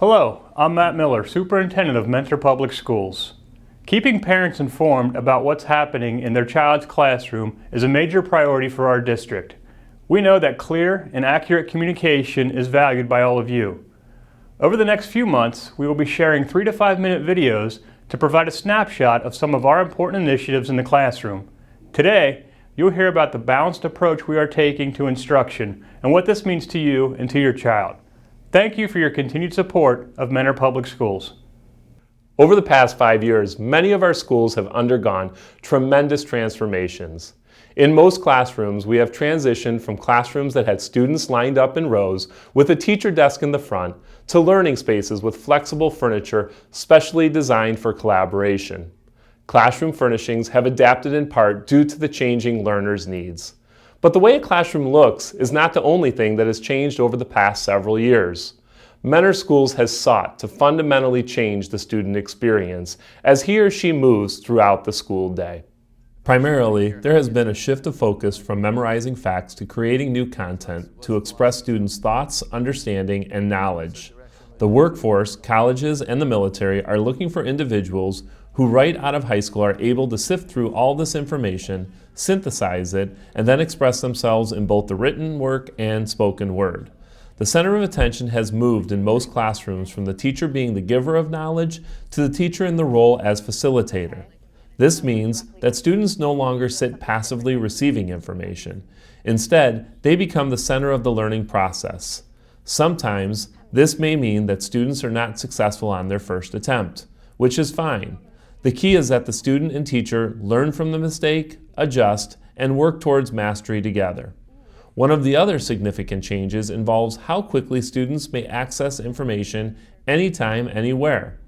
Hello, I'm Matt Miller, Superintendent of Mentor Public Schools. Keeping parents informed about what's happening in their child's classroom is a major priority for our district. We know that clear and accurate communication is valued by all of you. Over the next few months, we will be sharing 3 to 5 minute videos to provide a snapshot of some of our important initiatives in the classroom. Today, you'll hear about the balanced approach we are taking to instruction and what this means to you and to your child. Thank you for your continued support of Mentor Public Schools. Over the past 5 years, many of our schools have undergone tremendous transformations. In most classrooms, we have transitioned from classrooms that had students lined up in rows with a teacher desk in the front to learning spaces with flexible furniture specially designed for collaboration. Classroom furnishings have adapted in part due to the changing learners' needs. But the way a classroom looks is not the only thing that has changed over the past several years. Mentor Schools has sought to fundamentally change the student experience as he or she moves throughout the school day. Primarily, there has been a shift of focus from memorizing facts to creating new content to express students' thoughts, understanding, and knowledge. The workforce, colleges, and the military are looking for individuals who right out of high school are able to sift through all this information, synthesize it, and then express themselves in both the written work and spoken word. The center of attention has moved in most classrooms from the teacher being the giver of knowledge to the teacher in the role as facilitator. This means that students no longer sit passively receiving information. Instead, they become the center of the learning process. Sometimes, this may mean that students are not successful on their first attempt, which is fine. The key is that the student and teacher learn from the mistake, adjust, and work towards mastery together. One of the other significant changes involves how quickly students may access information anytime, anywhere.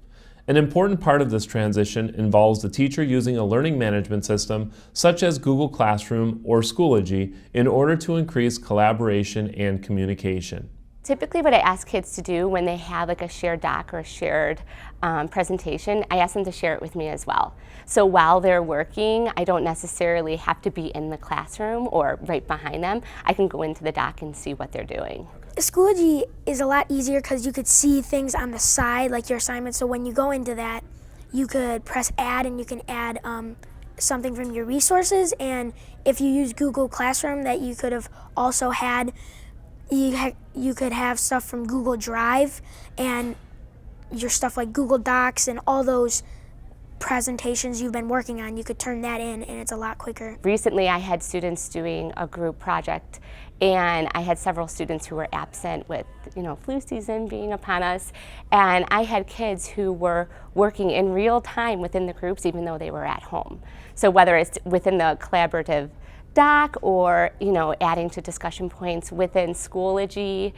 An important part of this transition involves the teacher using a learning management system such as Google Classroom or Schoology in order to increase collaboration and communication. Typically what I ask kids to do when they have like a shared doc or a shared presentation, I ask them to share it with me as well. So while they're working, I don't necessarily have to be in the classroom or right behind them. I can go into the doc and see what they're doing. Schoology is a lot easier because you could see things on the side, like your assignment. So when you go into that, you could press add and you can add something from your resources. And if you use Google Classroom, that you could have also had, you could have stuff from Google Drive and your stuff like Google Docs and all those presentations you've been working on, you could turn that in and it's a lot quicker. Recently I had students doing a group project and I had several students who were absent with flu season being upon us, and I had kids who were working in real time within the groups even though they were at home. So whether it's within the collaborative doc or adding to discussion points within Schoology,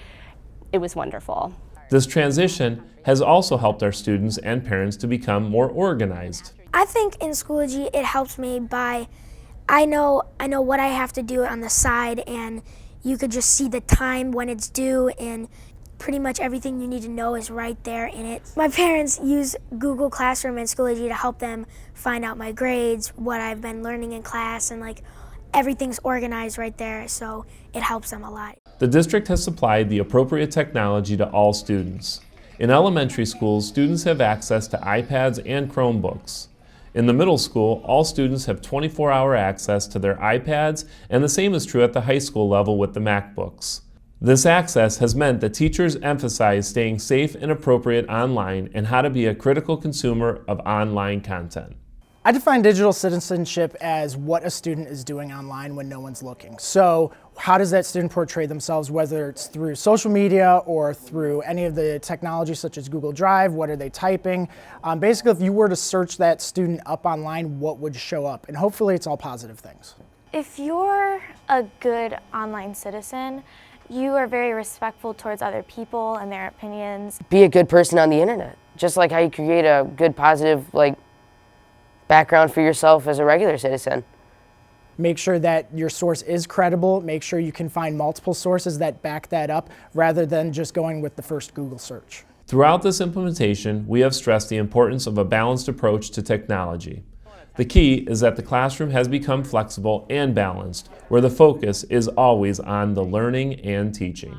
it was wonderful. This transition has also helped our students and parents to become more organized. I think in Schoology it helps me by, I know what I have to do on the side, and you could just see the time when it's due, and pretty much everything you need to know is right there in it. My parents use Google Classroom and Schoology to help them find out my grades, what I've been learning in class, and everything's organized right there, so it helps them a lot. The district has supplied the appropriate technology to all students. In elementary schools, students have access to iPads and Chromebooks. In the middle school, all students have 24-hour access to their iPads, and the same is true at the high school level with the MacBooks. This access has meant that teachers emphasize staying safe and appropriate online and how to be a critical consumer of online content. I define digital citizenship as what a student is doing online when no one's looking. So how does that student portray themselves, whether it's through social media or through any of the technology such as Google Drive? What are they typing? Basically, if you were to search that student up online, what would show up? And hopefully it's all positive things. If you're a good online citizen, you are very respectful towards other people and their opinions. Be a good person on the internet, just like how you create a good, positive, background for yourself as a regular citizen. Make sure that your source is credible. Make sure you can find multiple sources that back that up rather than just going with the first Google search. Throughout this implementation, we have stressed the importance of a balanced approach to technology. The key is that the classroom has become flexible and balanced, where the focus is always on the learning and teaching.